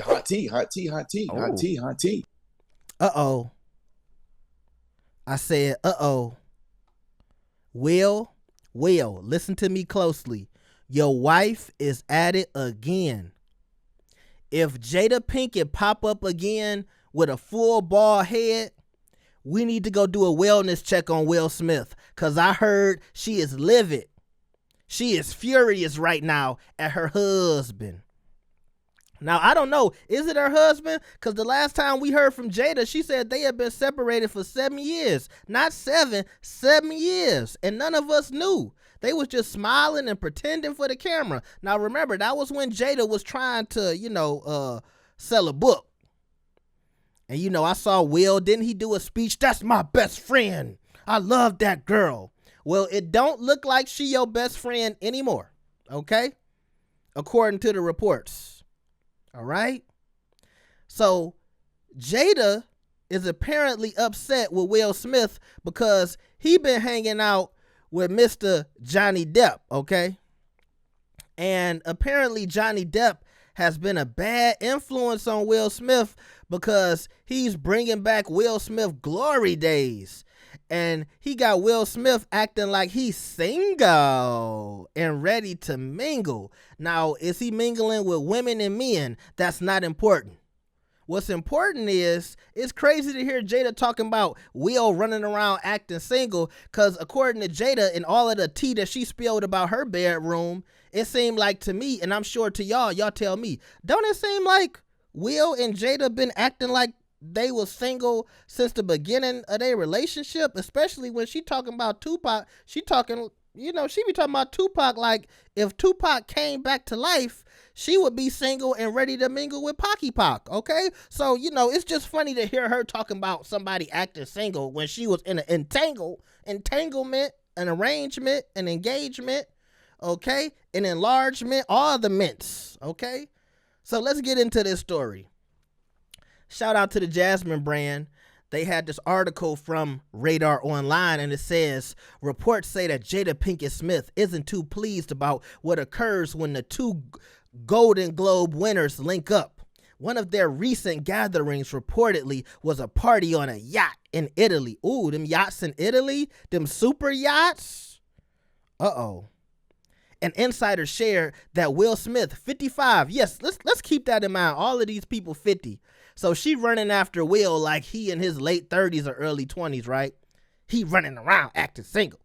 Hot tea, hot tea, hot tea, hot Oh. tea, hot tea. Uh-oh. I said, uh-oh. Will, listen to me closely. Your wife is at it again. If Jada Pinkett pop up again with a full bald head, we need to go do a wellness check on Will Smith, because I heard she is livid. She is furious right now at her husband. Now, I don't know. Is it her husband? Because the last time we heard from Jada, she said they had been separated for 7 years. Not 7, 7 years. And none of us knew. They was just smiling and pretending for the camera. Now, remember, that was when Jada was trying to, sell a book. And, I saw Will. Didn't he do a speech? That's my best friend. I love that girl. Well, it don't look like she your best friend anymore. Okay? According to the reports. All right? So, Jada is apparently upset with Will Smith because he been hanging out with Mr. Johnny Depp, okay? And apparently Johnny Depp has been a bad influence on Will Smith because he's bringing back Will Smith glory days. And he got Will Smith acting like he's single and ready to mingle. Now, is he mingling with women and men? That's not important. What's important is, it's crazy to hear Jada talking about Will running around acting single, because according to Jada and all of the tea that she spilled about her bedroom, it seemed like to me, and I'm sure to y'all tell me, don't it seem like Will and Jada been acting like they was single since the beginning of their relationship? Especially when she talking about Tupac, she talking, she be talking about Tupac like if Tupac came back to life, she would be single and ready to mingle with Pocky Pac, okay? So, it's just funny to hear her talking about somebody acting single when she was in an entanglement, an arrangement, an engagement, okay? An enlargement, all the mints, okay? So let's get into this story. Shout out to the Jasmine brand. They had this article from Radar Online, and it says, reports say that Jada Pinkett Smith isn't too pleased about what occurs when the two Golden Globe winners link up. One of their recent gatherings reportedly was a party on a yacht in Italy. Ooh, them yachts in Italy? Them super yachts? Uh-oh. An insider shared that Will Smith, 55, yes, let's keep that in mind. All of these people 50. So she running after Will like he in his late 30s or early 20s, right? He running around acting single.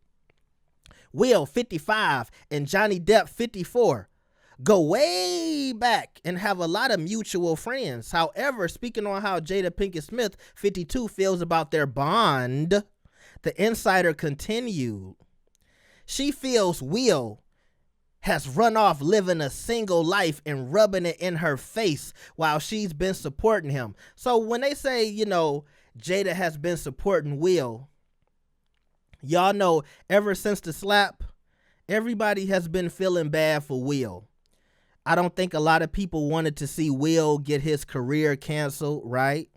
Will, 55, and Johnny Depp, 54. Go way back and have a lot of mutual friends. However, speaking on how Jada Pinkett Smith, 52, feels about their bond, the insider continued. She feels Will has run off living a single life and rubbing it in her face while she's been supporting him. So when they say, Jada has been supporting Will, y'all know ever since the slap, everybody has been feeling bad for Will. I don't think a lot of people wanted to see Will get his career canceled, right?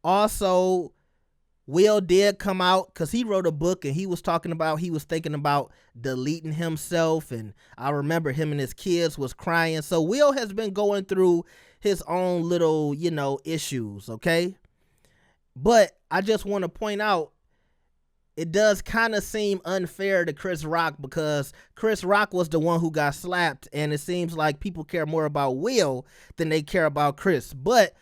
Also, Will did come out because he wrote a book and he was thinking about deleting himself. And I remember him and his kids was crying. So Will has been going through his own little, issues, okay? But I just want to point out, it does kind of seem unfair to Chris Rock because Chris Rock was the one who got slapped, and it seems like people care more about Will than they care about Chris. But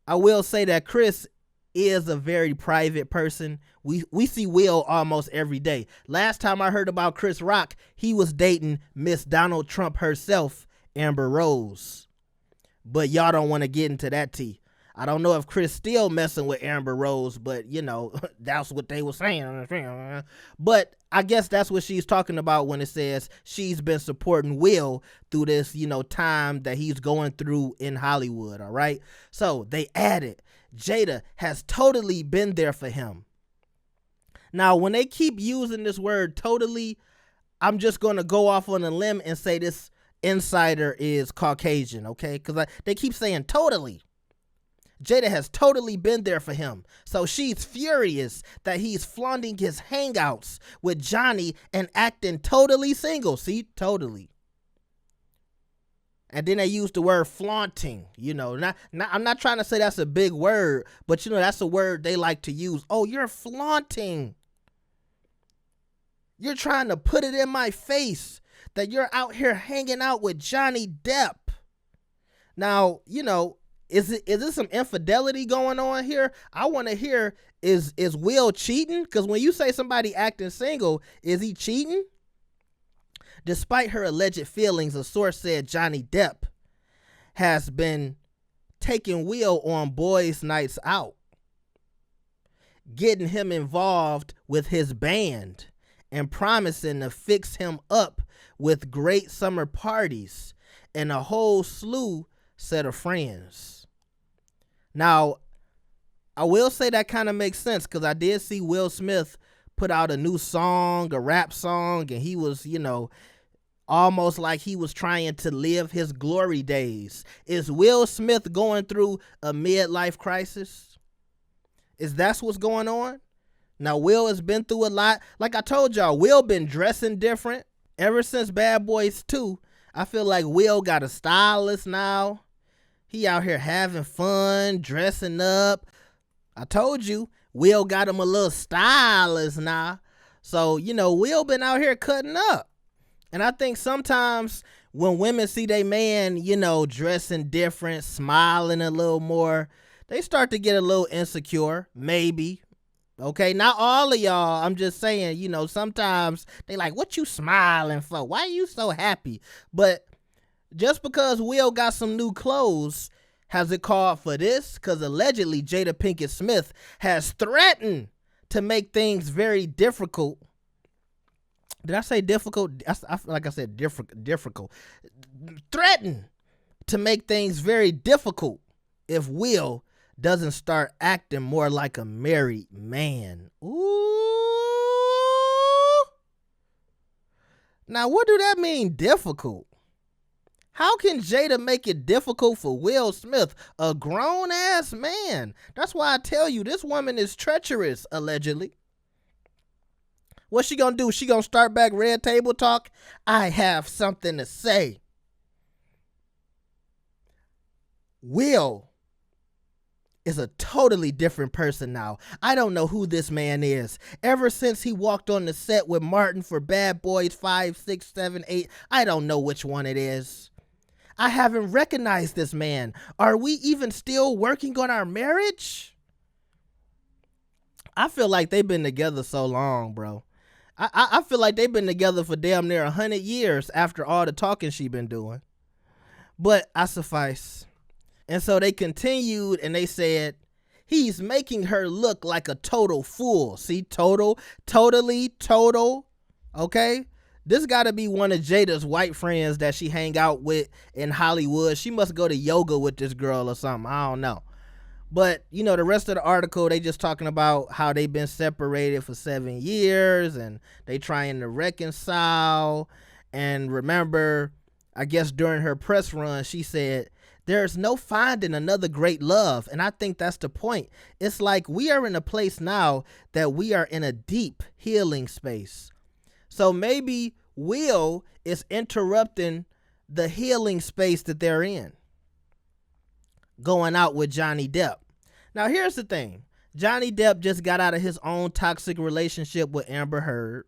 I will say that Chris is a very private person. We see Will almost every day. Last time I heard about Chris Rock, he was dating Miss Donald Trump herself, Amber Rose. But y'all don't want to get into that tea. I don't know if Chris still messing with Amber Rose, but that's what they were saying. But I guess that's what she's talking about when it says she's been supporting Will through this, time that he's going through in Hollywood. All right. So they added, Jada has totally been there for him. Now, when they keep using this word totally, I'm just going to go off on a limb and say this insider is Caucasian. Okay. Because they keep saying totally. Jada has totally been there for him. So she's furious that he's flaunting his hangouts with Johnny and acting totally single. See, totally. And then they use the word flaunting, not I'm not trying to say that's a big word, but that's a word they like to use. Oh, you're flaunting. You're trying to put it in my face that you're out here hanging out with Johnny Depp. Now, is this some infidelity going on here? I want to hear, is Will cheating? Because when you say somebody acting single, is he cheating? Despite her alleged feelings, a source said Johnny Depp has been taking Will on boys' nights out, getting him involved with his band, and promising to fix him up with great summer parties and a whole slew set of friends. Now, I will say that kind of makes sense because I did see Will Smith put out a new song, a rap song, and he was, almost like he was trying to live his glory days. Is Will Smith going through a midlife crisis? Is that what's going on? Now, Will has been through a lot. Like I told y'all, Will been dressing different ever since Bad Boys 2. I feel like Will got a stylist now. He out here having fun, dressing up. I told you, Will got him a little stylist now. So, Will been out here cutting up. And I think sometimes when women see their man, dressing different, smiling a little more, they start to get a little insecure, maybe. Okay, not all of y'all. I'm just saying, sometimes they like, what you smiling for? Why you so happy? But just because Will got some new clothes, has it called for this? Because allegedly Jada Pinkett Smith has threatened to make things very difficult. Did I say difficult? I feel like I said difficult. Threaten to make things very difficult if Will doesn't start acting more like a married man. Ooh. Now, what do that mean, difficult? How can Jada make it difficult for Will Smith, a grown-ass man? That's why I tell you, this woman is treacherous, allegedly. What's she gonna do? She gonna start back Red Table Talk? I have something to say. Will is a totally different person now. I don't know who this man is. Ever since he walked on the set with Martin for Bad Boys 5, 6, 7, 8, I don't know which one it is. I haven't recognized this man. Are we even still working on our marriage? I feel like they've been together so long, bro. I feel like they've been together for damn near 100 years after all the talking she been doing. But I suffice. And so they continued and they said, he's making her look like a total fool. See, total. Okay? This got to be one of Jada's white friends that she hang out with in Hollywood. She must go to yoga with this girl or something. I don't know. But, the rest of the article, they just talking about how they've been separated for 7 years and they trying to reconcile. And remember, I guess during her press run, she said, there's no finding another great love. And I think that's the point. It's like we are in a place now that we are in a deep healing space. So maybe Will is interrupting the healing space that they're in, going out with Johnny Depp. Now, here's the thing. Johnny Depp just got out of his own toxic relationship with Amber Heard.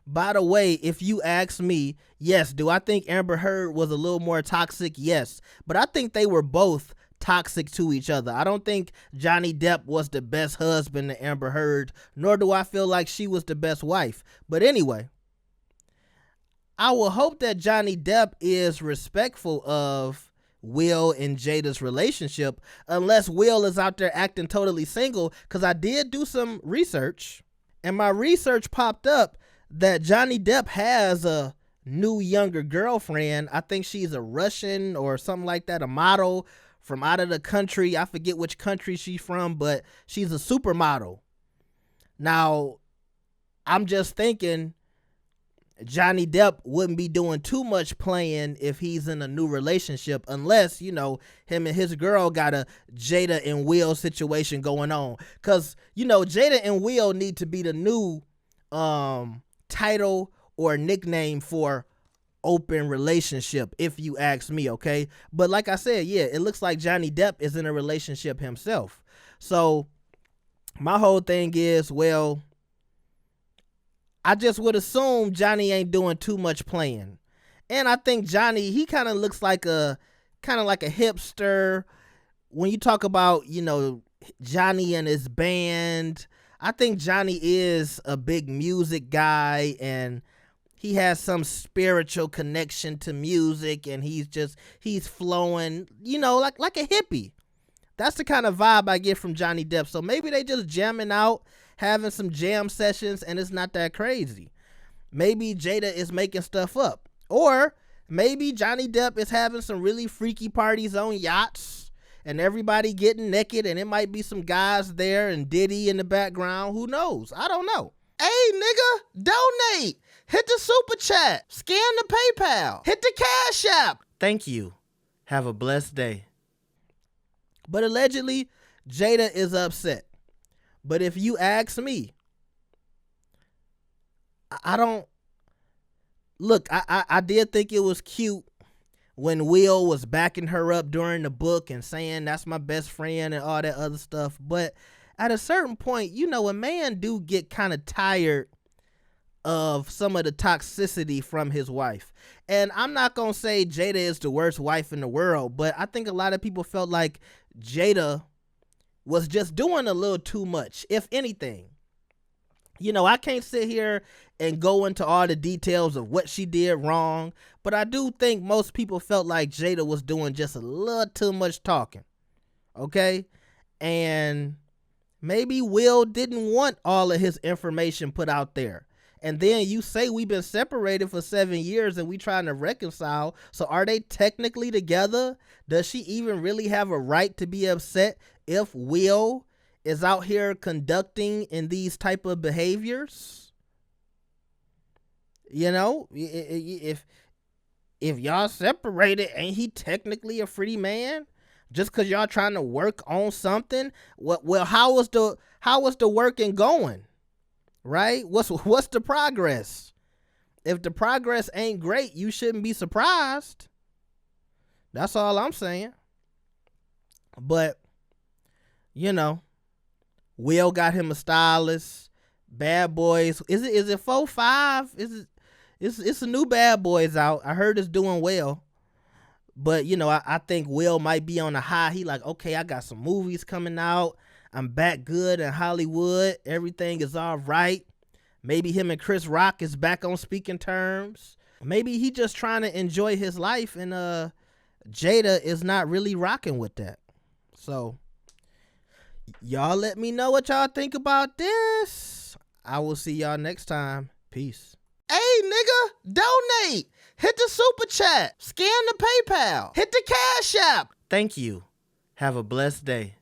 By the way, if you ask me, yes, do I think Amber Heard was a little more toxic? Yes. But I think they were both toxic to each other. I don't think Johnny Depp was the best husband to Amber Heard, nor do I feel like she was the best wife. But anyway, I will hope that Johnny Depp is respectful of Will and Jada's relationship, unless Will is out there acting totally single, because I did do some research, and my research popped up that Johnny Depp has a new younger girlfriend. I think she's a Russian or something like that, a model from out of the country. I forget which country she's from, but she's a supermodel. Now, I'm just thinking Johnny Depp wouldn't be doing too much playing if he's in a new relationship, unless, him and his girl got a Jada and Will situation going on. Because, Jada and Will need to be the new title or nickname for open relationship, if you ask me, okay? But like I said, yeah, it looks like Johnny Depp is in a relationship himself. So my whole thing is, well, I just would assume Johnny ain't doing too much playing. And I think Johnny, he kind of looks like a hipster. When you talk about, Johnny and his band, I think Johnny is a big music guy, and he has some spiritual connection to music, and he's flowing, like a hippie. That's the kind of vibe I get from Johnny Depp. So maybe they just jamming out, having some jam sessions, and it's not that crazy. Maybe Jada is making stuff up. Or maybe Johnny Depp is having some really freaky parties on yachts, and everybody getting naked, and it might be some guys there and Diddy in the background. Who knows? I don't know. Hey, nigga, donate. Hit the super chat. Scan the PayPal. Hit the Cash App. Thank you. Have a blessed day. But allegedly, Jada is upset. But if you ask me, I don't... Look, I did think it was cute when Will was backing her up during the book and saying that's my best friend and all that other stuff. But at a certain point, a man do get kind of tired of some of the toxicity from his wife. And I'm not going to say Jada is the worst wife in the world, but I think a lot of people felt like Jada was just doing a little too much, if anything. I can't sit here and go into all the details of what she did wrong, but I do think most people felt like Jada was doing just a little too much talking. Okay? And maybe Will didn't want all of his information put out there. And then you say we've been separated for 7 years and we trying to reconcile. So are they technically together? Does she even really have a right to be upset if Will is out here conducting in these type of behaviors? If y'all separated, ain't he technically a free man? Just because y'all trying to work on something? Well, how was the working going? Right? What's the progress? If the progress ain't great, you shouldn't be surprised. That's all I'm saying. But, Will got him a stylist. Bad Boys. Is it 4-5? It's a new Bad Boys out. I heard it's doing well. But, I think Will might be on a high. He like, okay, I got some movies coming out. I'm back good in Hollywood. Everything is all right. Maybe him and Chris Rock is back on speaking terms. Maybe he just trying to enjoy his life, and Jada is not really rocking with that. So y'all let me know what y'all think about this. I will see y'all next time. Peace. Hey, nigga, donate. Hit the super chat. Scan the PayPal. Hit the Cash App. Thank you. Have a blessed day.